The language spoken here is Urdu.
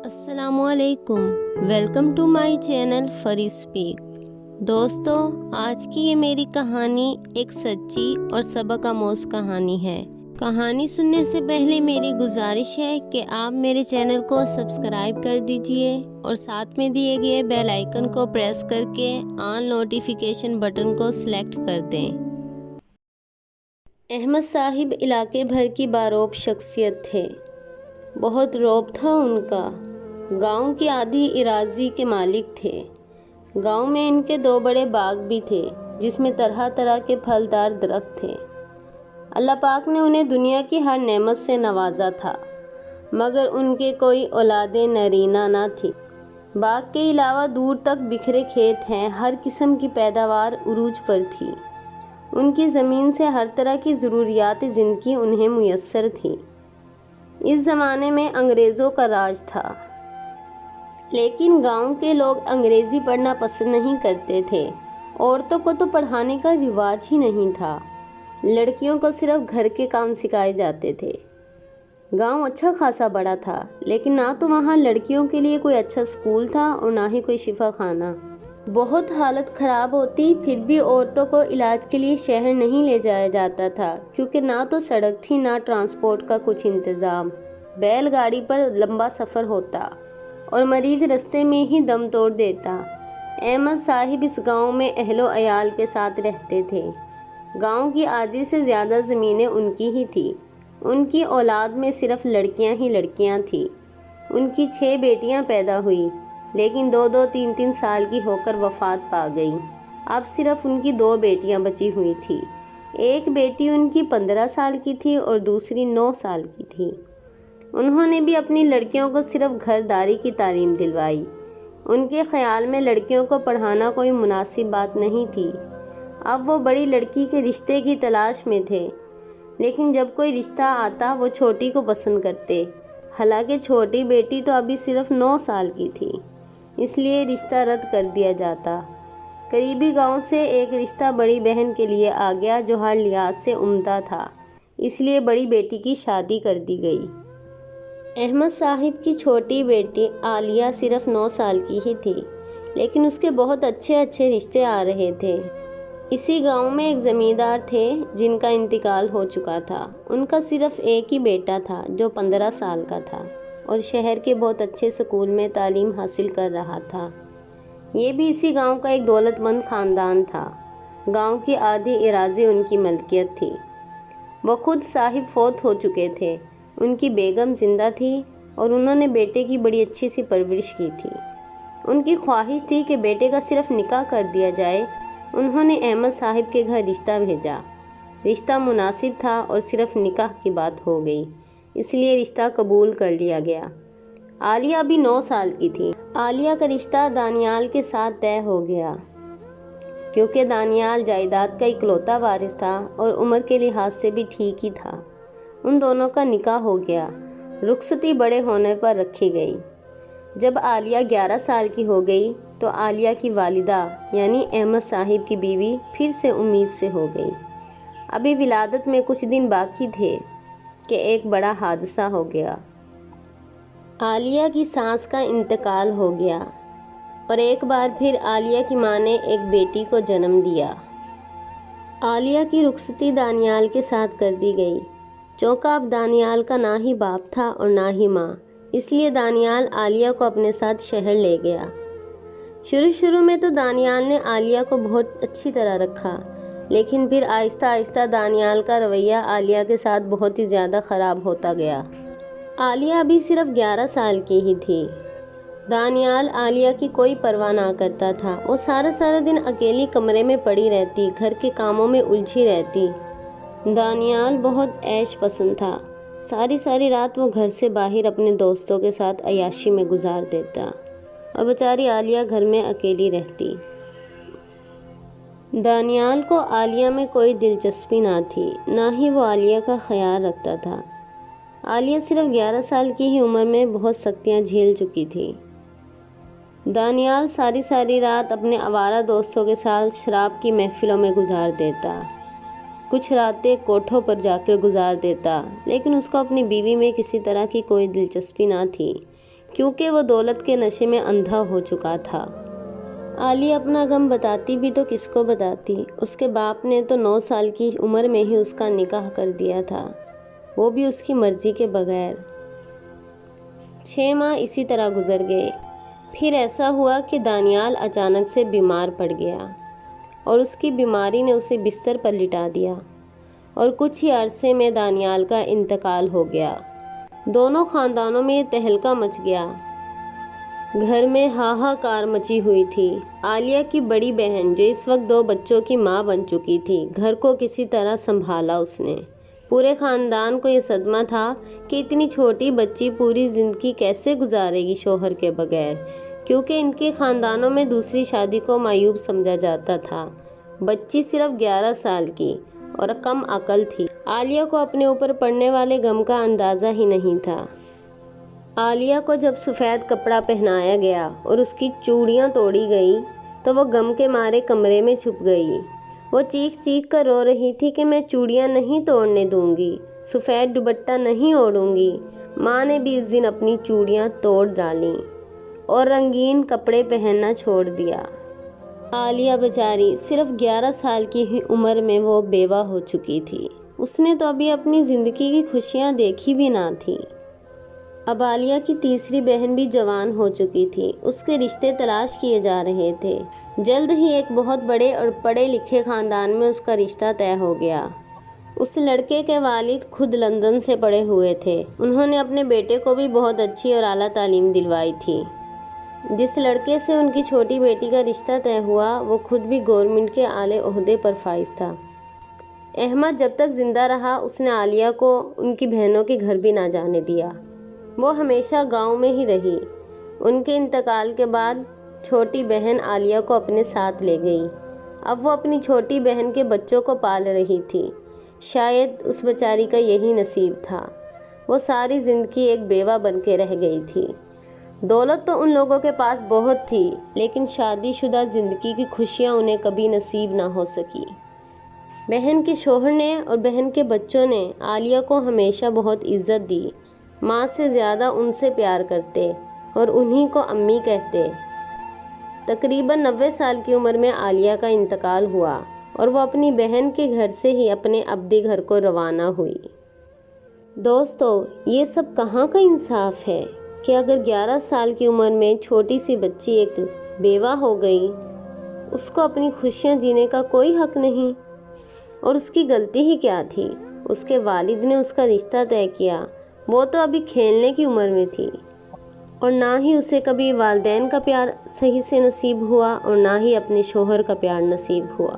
السلام علیکم، welcome to my channel free speak. دوستو، آج کی یہ میری کہانی ایک سچی اور سبق آموز کہانی ہے۔ کہانی سننے سے پہلے میری گزارش ہے کہ آپ میرے چینل کو سبسکرائب کر دیجئے اور ساتھ میں دیے گئے بیل آئیکن کو پریس کر کے آل نوٹیفیکیشن بٹن کو سلیکٹ کر دیں۔ احمد صاحب علاقے بھر کی باروب شخصیت تھے۔ بہت روب تھا ان کا۔ گاؤں کی آدھی اراضی کے مالک تھے۔ گاؤں میں ان کے 2 بڑے باغ بھی تھے جس میں طرح طرح کے پھلدار درخت تھے۔ اللہ پاک نے انہیں دنیا کی ہر نعمت سے نوازا تھا، مگر ان کے کوئی اولاد نرینہ نہ تھی۔ باغ کے علاوہ دور تک بکھرے کھیت ہیں، ہر قسم کی پیداوار عروج پر تھی۔ ان کی زمین سے ہر طرح کی ضروریات زندگی انہیں میسر تھی۔ اس زمانے میں انگریزوں کا راج تھا، لیکن گاؤں کے لوگ انگریزی پڑھنا پسند نہیں کرتے تھے۔ عورتوں کو تو پڑھانے کا رواج ہی نہیں تھا۔ لڑکیوں کو صرف گھر کے کام سکھائے جاتے تھے۔ گاؤں اچھا خاصا بڑا تھا، لیکن نہ تو وہاں لڑکیوں کے لیے کوئی اچھا اسکول تھا اور نہ ہی کوئی شفا خانہ۔ بہت حالت خراب ہوتی پھر بھی عورتوں کو علاج کے لیے شہر نہیں لے جایا جاتا تھا، کیونکہ نہ تو سڑک تھی نہ ٹرانسپورٹ کا کچھ انتظام۔ بیل گاڑی پر لمبا سفر ہوتا اور مریض رستے میں ہی دم توڑ دیتا۔ احمد صاحب اس گاؤں میں اہل و عیال کے ساتھ رہتے تھے۔ گاؤں کی آدھی سے زیادہ زمینیں ان کی ہی تھی۔ ان کی اولاد میں صرف لڑکیاں ہی لڑکیاں تھیں۔ ان کی 6 بیٹیاں پیدا ہوئی، لیکن 2-2 3-3 سال کی ہو کر وفات پا گئیں۔ اب صرف ان کی 2 بیٹیاں بچی ہوئی تھیں۔ ایک بیٹی ان کی 15 سال کی تھی اور دوسری 9 سال کی تھی۔ انہوں نے بھی اپنی لڑکیوں کو صرف گھرداری کی تعلیم دلوائی۔ ان کے خیال میں لڑکیوں کو پڑھانا کوئی مناسب بات نہیں تھی۔ اب وہ بڑی لڑکی کے رشتے کی تلاش میں تھے، لیکن جب کوئی رشتہ آتا وہ چھوٹی کو پسند کرتے۔ حالانکہ چھوٹی بیٹی تو ابھی صرف 9 سال کی تھی، اس لیے رشتہ رد کر دیا جاتا۔ قریبی گاؤں سے ایک رشتہ بڑی بہن کے لیے آ گیا جو ہر لحاظ سے عمدہ تھا، اس لیے بڑی بیٹی کی شادی کر دی گئی۔ احمد صاحب کی چھوٹی بیٹی عالیہ صرف 9 سال کی ہی تھی، لیکن اس کے بہت اچھے رشتے آ رہے تھے۔ اسی گاؤں میں ایک زمیندار تھے جن کا انتقال ہو چکا تھا۔ ان کا صرف ایک ہی بیٹا تھا جو 15 سال کا تھا اور شہر کے بہت اچھے اسکول میں تعلیم حاصل کر رہا تھا۔ یہ بھی اسی گاؤں کا ایک دولت مند خاندان تھا۔ گاؤں کی آدھی اراضی ان کی ملکیت تھی۔ وہ خود صاحب فوت ہو چکے تھے۔ ان کی بیگم زندہ تھی اور انہوں نے بیٹے کی بڑی اچھی سی پرورش کی تھی۔ ان کی خواہش تھی کہ بیٹے کا صرف نکاح کر دیا جائے۔ انہوں نے احمد صاحب کے گھر رشتہ بھیجا۔ رشتہ مناسب تھا اور صرف نکاح کی بات ہو گئی، اس لیے رشتہ قبول کر لیا گیا۔ عالیہ بھی 9 سال کی تھی۔ عالیہ کا رشتہ دانیال کے ساتھ طے ہو گیا، کیونکہ دانیال جائیداد کا اکلوتا وارث تھا اور عمر کے لحاظ سے بھی ٹھیک ہی تھا۔ ان دونوں کا نکاح ہو گیا۔ رخصتی بڑے ہونے پر رکھی گئی۔ جب عالیہ 11 سال کی ہو گئی تو عالیہ کی والدہ یعنی احمد صاحب کی بیوی پھر سے امید سے ہو گئی۔ ابھی ولادت میں کچھ دن باقی تھے کہ ایک بڑا حادثہ ہو گیا۔ عالیہ کی ساس کا انتقال ہو گیا اور ایک بار پھر عالیہ کی ماں نے ایک بیٹی کو جنم دیا۔ عالیہ کی رخصتی دانیال کے ساتھ کر دی گئی۔ چونکہ اب دانیال کا نہ ہی باپ تھا اور نہ ہی ماں، اس لیے دانیال عالیہ کو اپنے ساتھ شہر لے گیا۔ شروع میں تو دانیال نے عالیہ کو بہت اچھی طرح رکھا، لیکن پھر آہستہ آہستہ دانیال کا رویہ عالیہ کے ساتھ بہت ہی زیادہ خراب ہوتا گیا۔ عالیہ ابھی صرف 11 سال کی ہی تھی۔ دانیال عالیہ کی کوئی پرواہ نہ کرتا تھا۔ وہ سارا دن اکیلی کمرے میں پڑی رہتی، گھر کے کاموں میں الجھی رہتی۔ دانیال بہت عیش پسند تھا۔ ساری رات وہ گھر سے باہر اپنے دوستوں کے ساتھ عیاشی میں گزار دیتا اور بیچاری عالیہ گھر میں اکیلی رہتی۔ دانیال کو عالیہ میں کوئی دلچسپی نہ تھی، نہ ہی وہ عالیہ کا خیال رکھتا تھا۔ عالیہ صرف 11 سال کی ہی عمر میں بہت سختیاں جھیل چکی تھی۔ دانیال ساری رات اپنے آوارہ دوستوں کے ساتھ شراب کی محفلوں میں گزار دیتا۔ کچھ راتیں کوٹھوں پر جا کر گزار دیتا، لیکن اس کو اپنی بیوی میں کسی طرح کی کوئی دلچسپی نہ تھی، کیونکہ وہ دولت کے نشے میں اندھا ہو چکا تھا۔ عالیہ اپنا غم بتاتی بھی تو کس کو بتاتی؟ اس کے باپ نے تو 9 سال کی عمر میں ہی اس کا نکاح کر دیا تھا، وہ بھی اس کی مرضی کے بغیر۔ 6 ماہ اسی طرح گزر گئے۔ پھر ایسا ہوا کہ دانیال اچانک سے بیمار پڑ گیا اور اس کی بیماری نے اسے بستر پر لٹا دیا، اور کچھ ہی عرصے میں دانیال کا انتقال ہو گیا۔ دونوں خاندانوں میں تہلکہ مچ گیا۔ گھر میں ہاہاکار مچی ہوئی تھی۔ عالیہ کی بڑی بہن جو اس وقت 2 بچوں کی ماں بن چکی تھی، گھر کو کسی طرح سنبھالا اس نے۔ پورے خاندان کو یہ صدمہ تھا کہ اتنی چھوٹی بچی پوری زندگی کیسے گزارے گی شوہر کے بغیر، کیونکہ ان کے خاندانوں میں دوسری شادی کو معیوب سمجھا جاتا تھا۔ بچی صرف 11 سال کی اور کم عقل تھی۔ عالیہ کو اپنے اوپر پڑنے والے غم کا اندازہ ہی نہیں تھا۔ عالیہ کو جب سفید کپڑا پہنایا گیا اور اس کی چوڑیاں توڑی گئی تو وہ غم کے مارے کمرے میں چھپ گئی۔ وہ چیخ چیخ کر رو رہی تھی کہ میں چوڑیاں نہیں توڑنے دوں گی، سفید دوپٹہ نہیں اوڑھوں گی۔ ماں نے بھی اس دن اپنی چوڑیاں توڑ ڈالیں اور رنگین کپڑے پہننا چھوڑ دیا۔ عالیہ بیچاری صرف 11 سال کی ہی عمر میں وہ بیوہ ہو چکی تھی۔ اس نے تو ابھی اپنی زندگی کی خوشیاں دیکھی بھی نہ تھی۔ اب عالیہ کی تیسری بہن بھی جوان ہو چکی تھی۔ اس کے رشتے تلاش کیے جا رہے تھے۔ جلد ہی ایک بہت بڑے اور پڑھے لکھے خاندان میں اس کا رشتہ طے ہو گیا۔ اس لڑکے کے والد خود لندن سے پڑھے ہوئے تھے۔ انہوں نے اپنے بیٹے کو بھی بہت اچھی اور اعلیٰ تعلیم دلوائی تھی۔ جس لڑکے سے ان کی چھوٹی بیٹی کا رشتہ طے ہوا وہ خود بھی گورنمنٹ کے اعلیٰ عہدے پر فائز تھا۔ احمد جب تک زندہ رہا اس نے عالیہ کو ان کی بہنوں کے گھر بھی نہ جانے دیا۔ وہ ہمیشہ گاؤں میں ہی رہی۔ ان کے انتقال کے بعد چھوٹی بہن عالیہ کو اپنے ساتھ لے گئی۔ اب وہ اپنی چھوٹی بہن کے بچوں کو پال رہی تھی۔ شاید اس بیچاری کا یہی نصیب تھا۔ وہ ساری زندگی ایک بیوہ بن کے رہ گئی تھی۔ دولت تو ان لوگوں کے پاس بہت تھی، لیکن شادی شدہ زندگی کی خوشیاں انہیں کبھی نصیب نہ ہو سکی۔ بہن کے شوہر نے اور بہن کے بچوں نے عالیہ کو ہمیشہ بہت عزت دی۔ ماں سے زیادہ ان سے پیار کرتے اور انہی کو امی کہتے۔ تقریباً 90 سال کی عمر میں عالیہ کا انتقال ہوا اور وہ اپنی بہن کے گھر سے ہی اپنے ابدی گھر کو روانہ ہوئی۔ دوستو، یہ سب کہاں کا انصاف ہے کہ اگر 11 سال کی عمر میں چھوٹی سی بچی ایک بیوہ ہو گئی، اس کو اپنی خوشیاں جینے کا کوئی حق نہیں؟ اور اس کی غلطی ہی کیا تھی؟ اس کے والد نے اس کا رشتہ طے کیا۔ وہ تو ابھی کھیلنے کی عمر میں تھی، اور نہ ہی اسے کبھی والدین کا پیار صحیح سے نصیب ہوا اور نہ ہی اپنے شوہر کا پیار نصیب ہوا۔